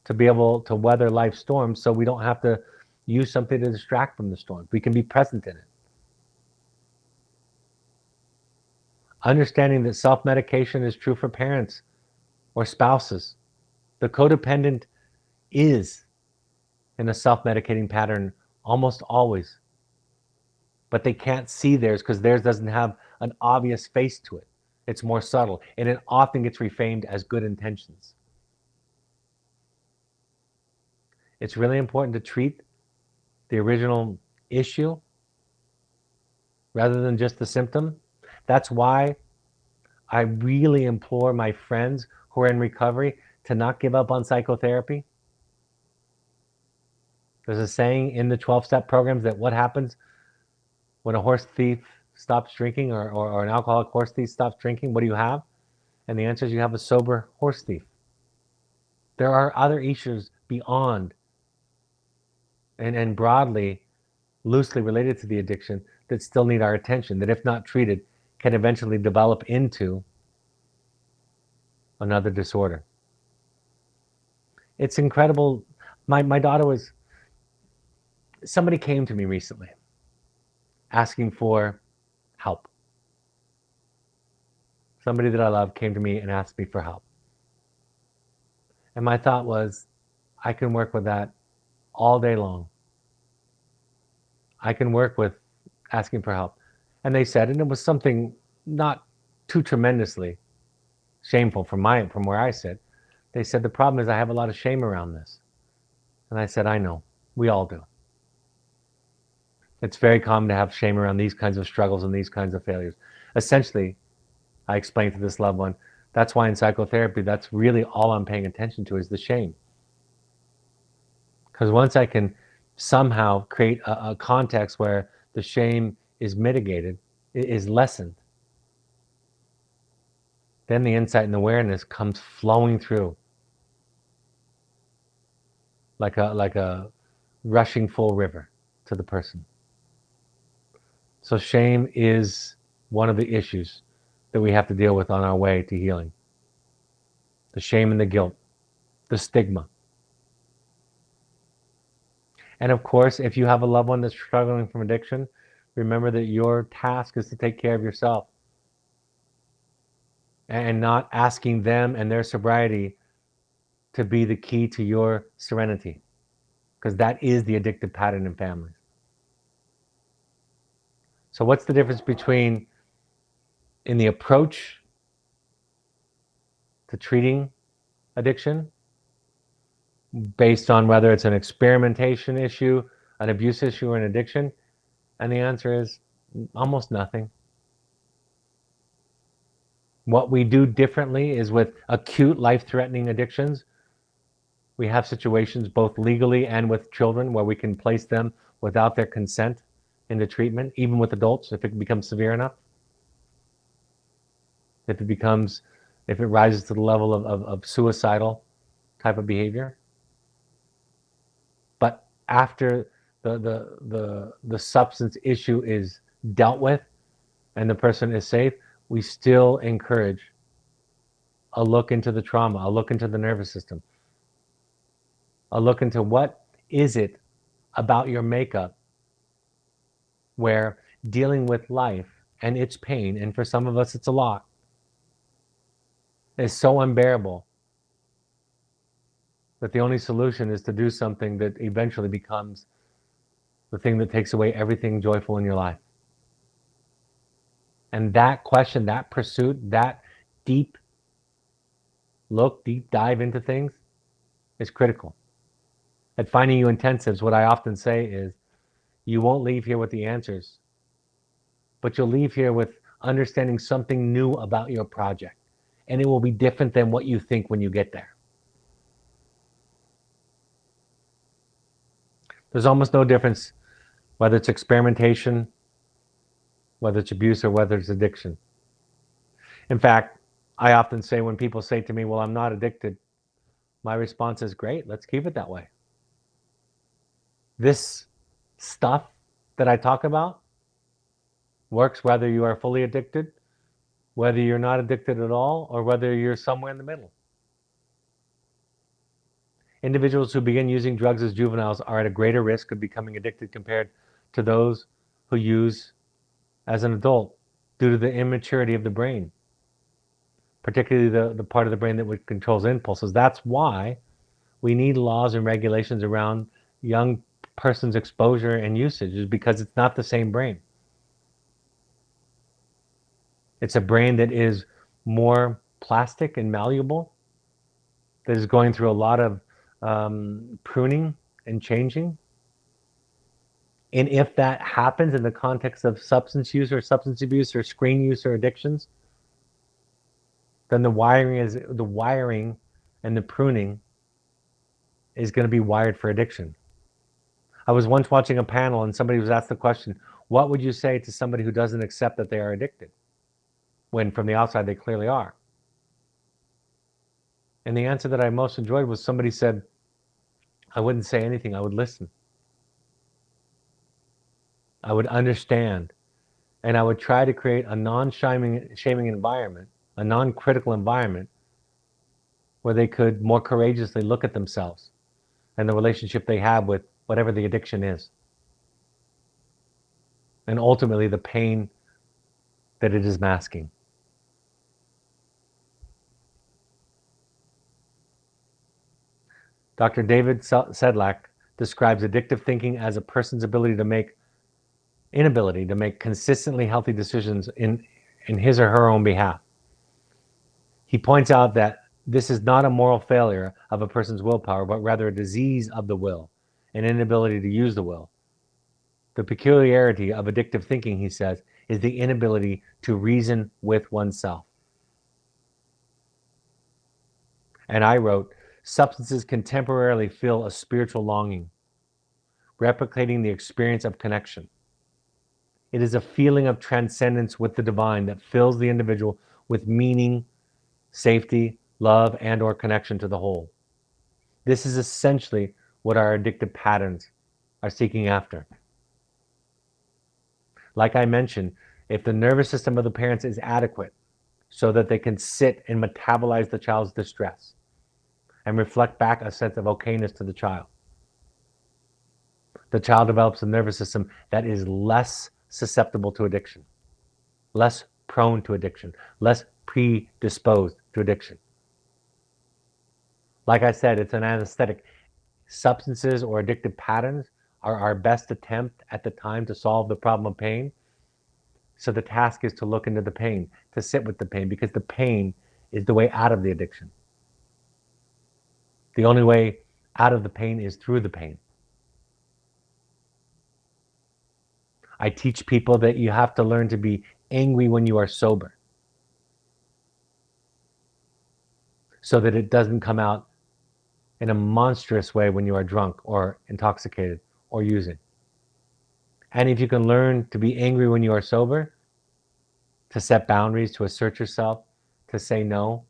to be able to weather life's storms, so we don't have to use something to distract from the storm. We can be present in it. Understanding that self-medication is true for parents or spouses. The codependent is in a self-medicating pattern almost always, but they can't see theirs because theirs doesn't have an obvious face to it. It's more subtle, and it often gets reframed as good intentions. It's really important to treat the original issue rather than just the symptom. That's why I really implore my friends who are in recovery to not give up on psychotherapy. There's a saying in the 12-step programs that what happens when a horse thief stops drinking, or an alcoholic horse thief stops drinking, what do you have? And the answer is you have a sober horse thief. There are other issues beyond and broadly, loosely related to the addiction that still need our attention, that if not treated, can eventually develop into another disorder. It's incredible. My daughter somebody came to me recently asking for help. Somebody that I love came to me and asked me for help. And my thought was, I can work with that all day long. I can work with asking for help. And they said, and it was something not too tremendously shameful from where I sit. They said, the problem is I have a lot of shame around this. And I said, I know, we all do. It's very common to have shame around these kinds of struggles and these kinds of failures. Essentially, I explained to this loved one, that's why in psychotherapy, that's really all I'm paying attention to is the shame. Because once I can somehow create a context where the shame is mitigated, is lessened, then the insight and awareness comes flowing through. like a rushing full river to the person. So shame is one of the issues that we have to deal with on our way to healing. The shame and the guilt, the stigma. And of course, if you have a loved one that's struggling from addiction, remember that your task is to take care of yourself and not asking them and their sobriety to be the key to your serenity, because that is the addictive pattern in families. So what's the difference between in the approach to treating addiction based on whether it's an experimentation issue, an abuse issue, or an addiction? And the answer is almost nothing. What we do differently is with acute life-threatening addictions, we have situations both legally and with children where we can place them without their consent into treatment, even with adults, if it becomes severe enough. If it rises to the level of suicidal type of behavior. But after the substance issue is dealt with and the person is safe, we still encourage a look into the trauma, a look into the nervous system, a look into what is it about your makeup where dealing with life and its pain, and for some of us it's a lot, is so unbearable that the only solution is to do something that eventually becomes the thing that takes away everything joyful in your life. And that question, that pursuit, that deep look, deep dive into things is critical. At Finding You Intensives, what I often say is, you won't leave here with the answers, but you'll leave here with understanding something new about your project. And it will be different than what you think when you get there. There's almost no difference whether it's experimentation, whether it's abuse, or whether it's addiction. In fact, I often say when people say to me, well, I'm not addicted, my response is, great, let's keep it that way. This stuff that I talk about works whether you are fully addicted, whether you're not addicted at all, or whether you're somewhere in the middle. Individuals who begin using drugs as juveniles are at a greater risk of becoming addicted compared to those who use as an adult due to the immaturity of the brain, particularly the part of the brain that controls impulses. That's why we need laws and regulations around young person's exposure and usage, is because it's not the same brain. It's a brain that is more plastic and malleable, that is going through a lot of pruning and changing. And if that happens in the context of substance use or substance abuse or screen use or addictions, then the wiring and the pruning is going to be wired for addiction. I was once watching a panel and somebody was asked the question, what would you say to somebody who doesn't accept that they are addicted, when from the outside they clearly are? And the answer that I most enjoyed was somebody said, I wouldn't say anything, I would listen. I would understand, and I would try to create a non-shaming environment, a non-critical environment, where they could more courageously look at themselves and the relationship they have with whatever the addiction is, and ultimately the pain that it is masking. Dr. David Sedlak describes addictive thinking as a person's inability to make consistently healthy decisions in his or her own behalf. He points out that this is not a moral failure of a person's willpower, but rather a disease of the will, an inability to use the will. The peculiarity of addictive thinking, he says, is the inability to reason with oneself. And I wrote, substances can temporarily fill a spiritual longing, replicating the experience of connection. It is a feeling of transcendence with the divine that fills the individual with meaning, safety, love, and/or connection to the whole. This is essentially what our addictive patterns are seeking after. Like I mentioned, if the nervous system of the parents is adequate so that they can sit and metabolize the child's distress and reflect back a sense of okayness to the child develops a nervous system that is less susceptible to addiction, less prone to addiction, less predisposed to addiction. Like I said, it's an anesthetic. Substances or addictive patterns are our best attempt at the time to solve the problem of pain. So the task is to look into the pain, to sit with the pain, because the pain is the way out of the addiction. The only way out of the pain is through the pain. I teach people that you have to learn to be angry when you are sober, so that it doesn't come out in a monstrous way when you are drunk or intoxicated or using. And if you can learn to be angry when you are sober, to set boundaries, to assert yourself, to say no,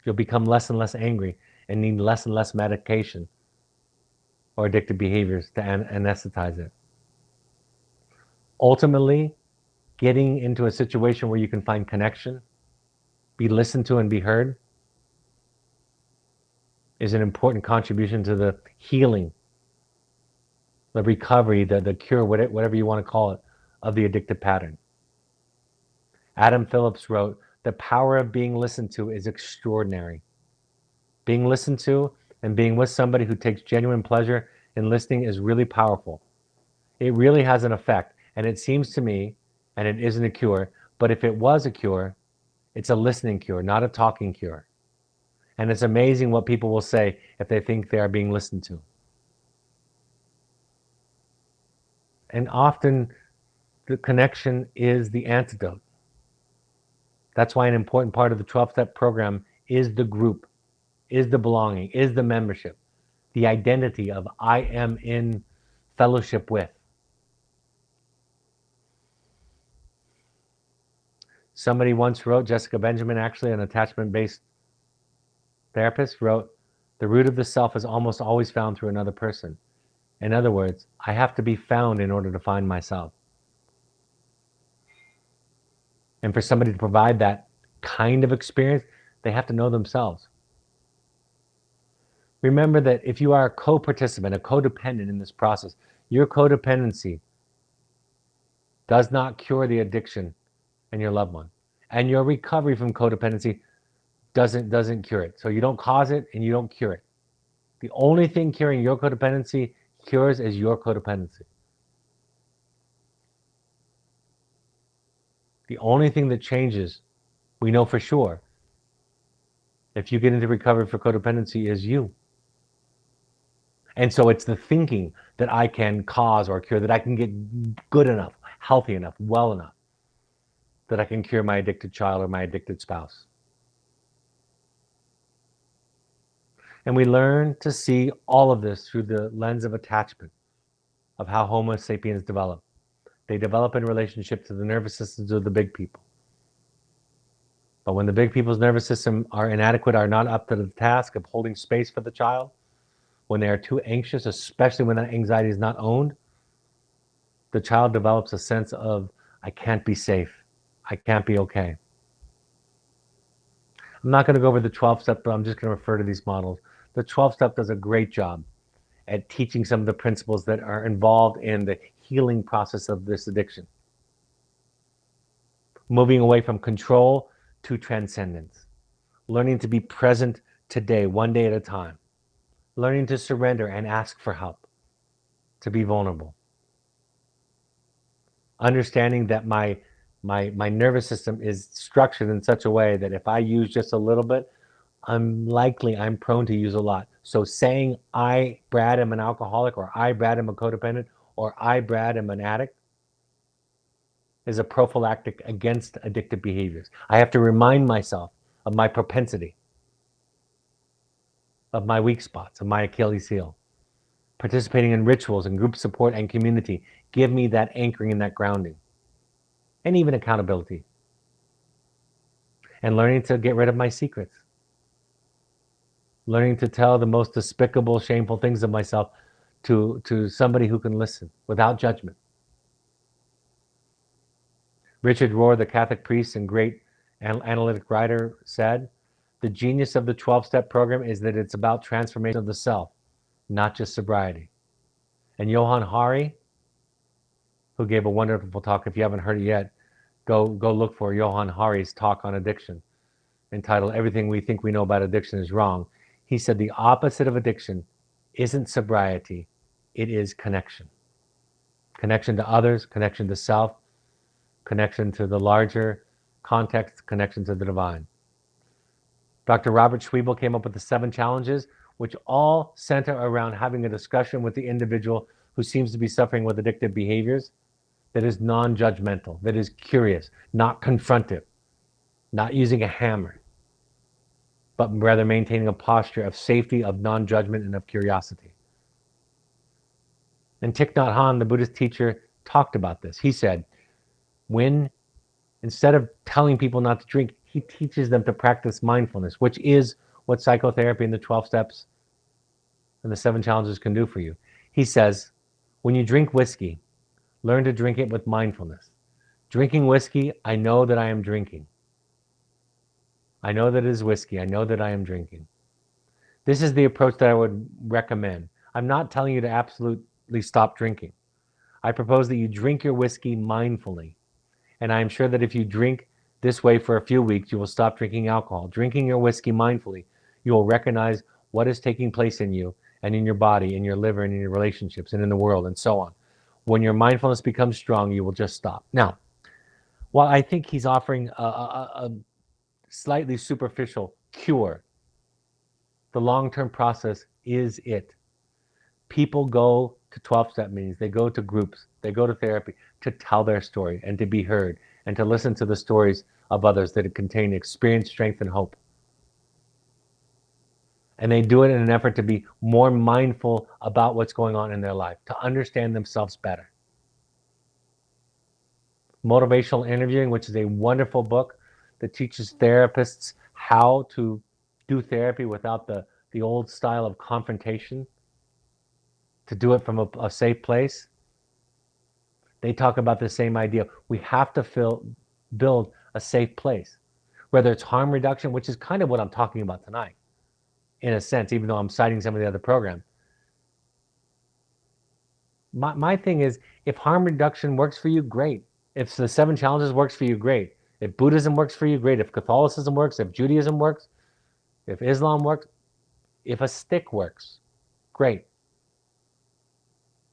you'll become less and less angry and need less and less medication or addictive behaviors to anesthetize it. Ultimately, getting into a situation where you can find connection, be listened to and be heard, is an important contribution to the healing, the recovery, the cure, whatever you want to call it, of the addictive pattern. Adam Phillips wrote, "The power of being listened to is extraordinary." Being listened to and being with somebody who takes genuine pleasure in listening is really powerful. It really has an effect. And it seems to me, and it isn't a cure, but if it was a cure, it's a listening cure, not a talking cure. And it's amazing what people will say if they think they are being listened to. And often the connection is the antidote. That's why an important part of the 12-step program is the group, is the belonging, is the membership, the identity of I am in fellowship with. Somebody once wrote, Jessica Benjamin, actually an attachment-based therapist, wrote, "The root of the self is almost always found through another person." In other words, I have to be found in order to find myself. And for somebody to provide that kind of experience, they have to know themselves. Remember that if you are a co-participant, a codependent in this process, your codependency does not cure the addiction in your loved one. And your recovery from codependency doesn't cure it. So you don't cause it and you don't cure it. The only thing curing your codependency cures is your codependency. The only thing that changes, we know for sure, if you get into recovery for codependency, is you. And so it's the thinking that I can cause or cure, that I can get good enough, healthy enough, well enough, that I can cure my addicted child or my addicted spouse. And we learn to see all of this through the lens of attachment, of how Homo sapiens develop. They develop in relationship to the nervous systems of the big people. But when the big people's nervous system are inadequate, are not up to the task of holding space for the child, when they are too anxious, especially when that anxiety is not owned, the child develops a sense of, I can't be safe. I can't be okay. I'm not going to go over the 12-step, but I'm just going to refer to these models. The 12-step does a great job at teaching some of the principles that are involved in the healing process of this addiction. Moving away from control to transcendence. Learning to be present today, one day at a time. Learning to surrender and ask for help. To be vulnerable. Understanding that my nervous system is structured in such a way that if I use just a little bit, I'm prone to use a lot. So saying I, Brad, am an alcoholic, or I, Brad, am a codependent, or I, Brad, am an addict, is a prophylactic against addictive behaviors. I have to remind myself of my propensity, of my weak spots, of my Achilles heel. Participating in rituals and group support and community give me that anchoring and that grounding, and even accountability. And learning to get rid of my secrets. learning to tell the most despicable, shameful things of myself to somebody who can listen without judgment. Richard Rohr, the Catholic priest and great analytic writer, said, the genius of the 12-step program is that it's about transformation of the self, not just sobriety. And Johann Hari, who gave a wonderful talk, if you haven't heard it yet, go look for Johann Hari's talk on addiction, entitled Everything We Think We Know About Addiction is Wrong. He said the opposite of addiction isn't sobriety, it is connection. Connection to others, connection to self, connection to the larger context, connection to the divine. Dr. Robert Schwiebel came up with the 7 challenges, which all center around having a discussion with the individual who seems to be suffering with addictive behaviors that is non-judgmental, that is curious, not confrontive, not using a hammer, but rather maintaining a posture of safety, of non-judgment, and of curiosity. And Thich Nhat Hanh, the Buddhist teacher, talked about this. He said, when instead of telling people not to drink, he teaches them to practice mindfulness, which is what psychotherapy and the 12 steps and the 7 challenges can do for you. He says, when you drink whiskey, learn to drink it with mindfulness. Drinking whiskey, I know that I am drinking. I know that it is whiskey. I know that I am drinking. This is the approach that I would recommend. I'm not telling you to absolutely stop drinking. I propose that you drink your whiskey mindfully. And I am sure that if you drink this way for a few weeks, you will stop drinking alcohol. Drinking your whiskey mindfully, you will recognize what is taking place in you and in your body, in your liver, and in your relationships, and in the world, and so on. When your mindfulness becomes strong, you will just stop. Now, while I think he's offering a slightly superficial cure, the long-term process is it. People go to 12-step meetings, they go to groups, they go to therapy to tell their story and to be heard and to listen to the stories of others that contain experience, strength, and hope. And they do it in an effort to be more mindful about what's going on in their life, to understand themselves better. Motivational Interviewing, which is a wonderful book that teaches therapists how to do therapy without the old style of confrontation, to do it from a safe place. They talk about the same idea. We have to build a safe place, whether it's harm reduction, which is kind of what I'm talking about tonight, in a sense, even though I'm citing some of the other programs. My thing is, if harm reduction works for you, great. If the 7 challenges works for you, great. If Buddhism works for you, great. If Catholicism works, if Judaism works, if Islam works, if a stick works, great.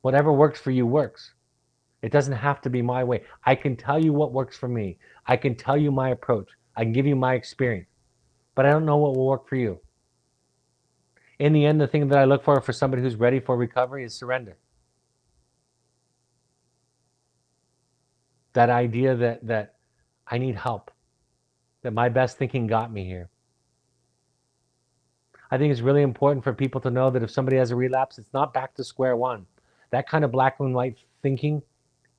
Whatever works for you works. It doesn't have to be my way. I can tell you what works for me. I can tell you my approach. I can give you my experience. But I don't know what will work for you. In the end, the thing that I look for somebody who's ready for recovery is surrender. That idea that I need help, that my best thinking got me here. I think it's really important for people to know that if somebody has a relapse, it's not back to square one. That kind of black and white thinking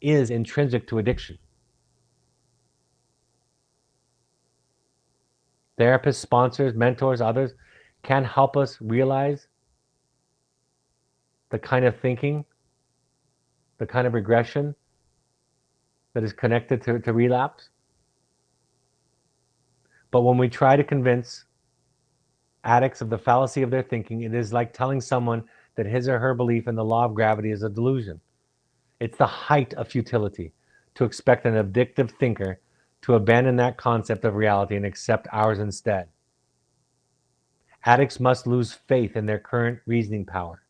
is intrinsic to addiction. Therapists, sponsors, mentors, others can help us realize the kind of thinking, the kind of regression that is connected to relapse. But when we try to convince addicts of the fallacy of their thinking, it is like telling someone that his or her belief in the law of gravity is a delusion. It's the height of futility to expect an addictive thinker to abandon that concept of reality and accept ours instead. Addicts must lose faith in their current reasoning power,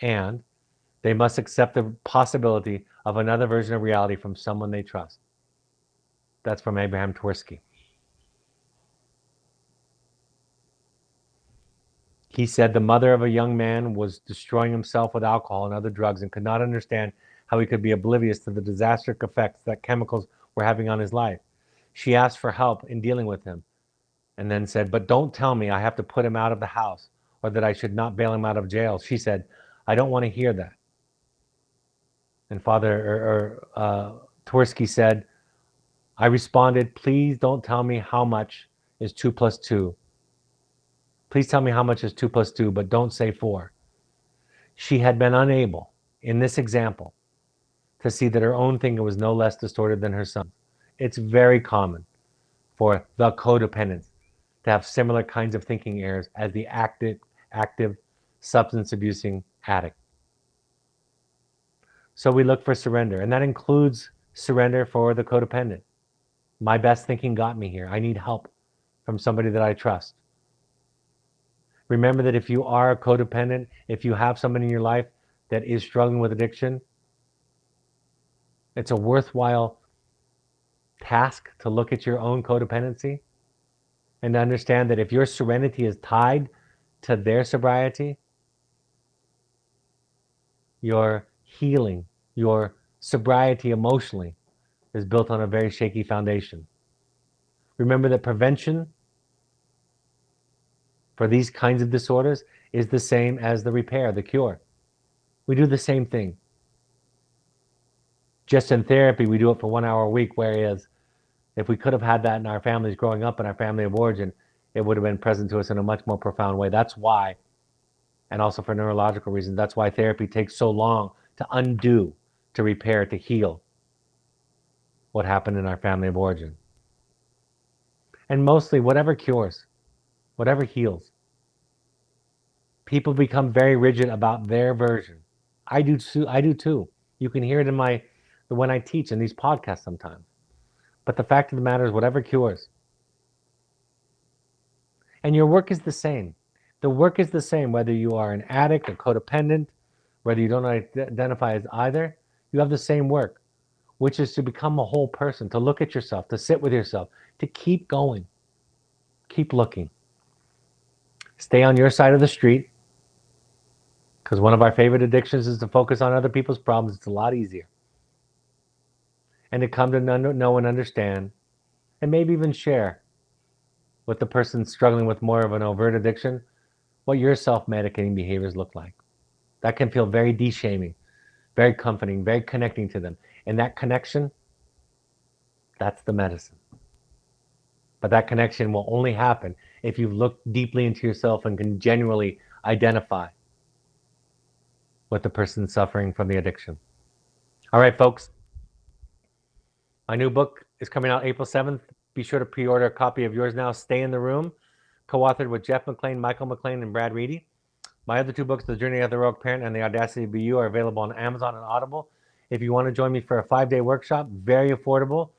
and they must accept the possibility of another version of reality from someone they trust. That's from Abraham Tversky. He said the mother of a young man was destroying himself with alcohol and other drugs and could not understand how he could be oblivious to the disastrous effects that chemicals were having on his life. She asked for help in dealing with him and then said, but don't tell me I have to put him out of the house or that I should not bail him out of jail. She said, I don't want to hear that. And Father Tversky said, I responded, please don't tell me how much is 2 + 2. Please tell me how much is 2 plus 2, but don't say 4. She had been unable, in this example, to see that her own thinking was no less distorted than her son's. It's very common for the codependents to have similar kinds of thinking errors as the active substance abusing addict. So we look for surrender, and that includes surrender for the codependent. My best thinking got me here. I need help from somebody that I trust. Remember that if you are a codependent, if you have somebody in your life that is struggling with addiction, it's a worthwhile task to look at your own codependency and to understand that if your serenity is tied to their sobriety, your healing, your sobriety emotionally is built on a very shaky foundation. Remember that prevention for these kinds of disorders is the same as the repair, the cure. We do the same thing. Just in therapy, we do it for 1 hour a week, whereas if we could have had that in our families growing up, in our family of origin, it would have been present to us in a much more profound way. That's why, and also for neurological reasons, that's why therapy takes so long to undo, to repair, to heal what happened in our family of origin. And mostly, whatever cures, whatever heals, people become very rigid about their version. I do too. You can hear it when I teach in these podcasts sometimes. But the fact of the matter is, whatever cures. And your work is the same. The work is the same, whether you are an addict, a codependent, whether you don't identify as either, you have the same work, which is to become a whole person, to look at yourself, to sit with yourself, to keep going, keep looking. Stay on your side of the street, because one of our favorite addictions is to focus on other people's problems. It's a lot easier. And to come to know and understand, and maybe even share with the person struggling with more of an overt addiction, what your self-medicating behaviors look like. That can feel very de-shaming, very comforting, very connecting to them. And that connection, that's the medicine. But that connection will only happen if you've looked deeply into yourself and can genuinely identify with the person suffering from the addiction. All right, folks. My new book is coming out April 7th. Be sure to pre-order a copy of yours now. Stay in the Room, co-authored with Jeff McLean, Michael McLean, and Brad Reedy. My other 2 books, The Journey of the Heroic Parent and The Audacity to Be You, are available on Amazon and Audible. If you want to join me for a 5-day workshop, very affordable,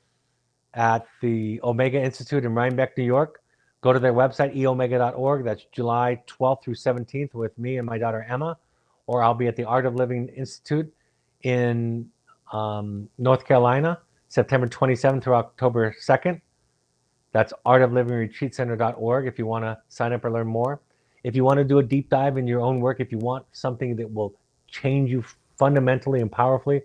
at the Omega Institute in Rhinebeck, New York, go to their website, eomega.org. That's July 12th through 17th with me and my daughter Emma. Or I'll be at the Art of Living Institute in North Carolina, September 27th through October 2nd. That's artoflivingretreatcenter.org if you want to sign up or learn more. If you want to do a deep dive in your own work, if you want something that will change you fundamentally and powerfully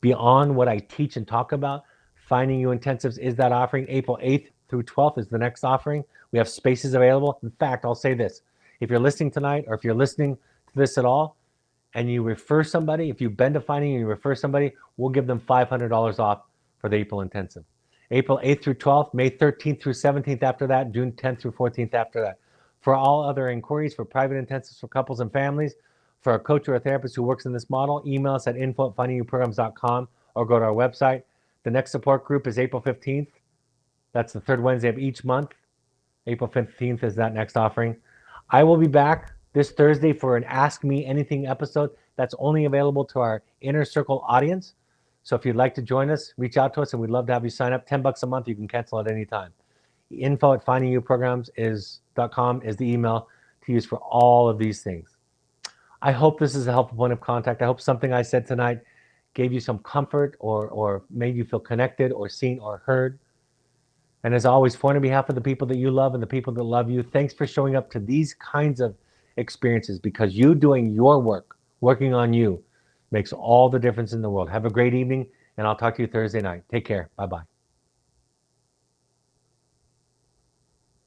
beyond what I teach and talk about, Finding You Intensives is that offering. April 8th through 12th is the next offering. We have spaces available. In fact, I'll say this. If you're listening tonight, or if you're listening to this at all, and you refer somebody, if you've been to Finding You and you refer somebody, we'll give them $500 off for the April Intensive. April 8th through 12th, May 13th through 17th after that, June 10th through 14th after that. For all other inquiries, for private intensives for couples and families, for a coach or a therapist who works in this model, email us at info@findingyouprograms.com or go to our website. The next support group is April 15th. That's the third Wednesday of each month. April 15th is that next offering. I will be back this Thursday for an Ask Me Anything episode that's only available to our Inner Circle audience. So if you'd like to join us, reach out to us and we'd love to have you sign up. $10 a month, you can cancel at any time. info@findingyouprograms.com is the email to use for all of these things. I hope this is a helpful point of contact. I hope something I said tonight gave you some comfort or made you feel connected or seen or heard. And as always, for on behalf of the people that you love and the people that love you, thanks for showing up to these kinds of experiences, because you doing your work, working on you, makes all the difference in the world. Have a great evening, and I'll talk to you Thursday night. Take care. Bye-bye.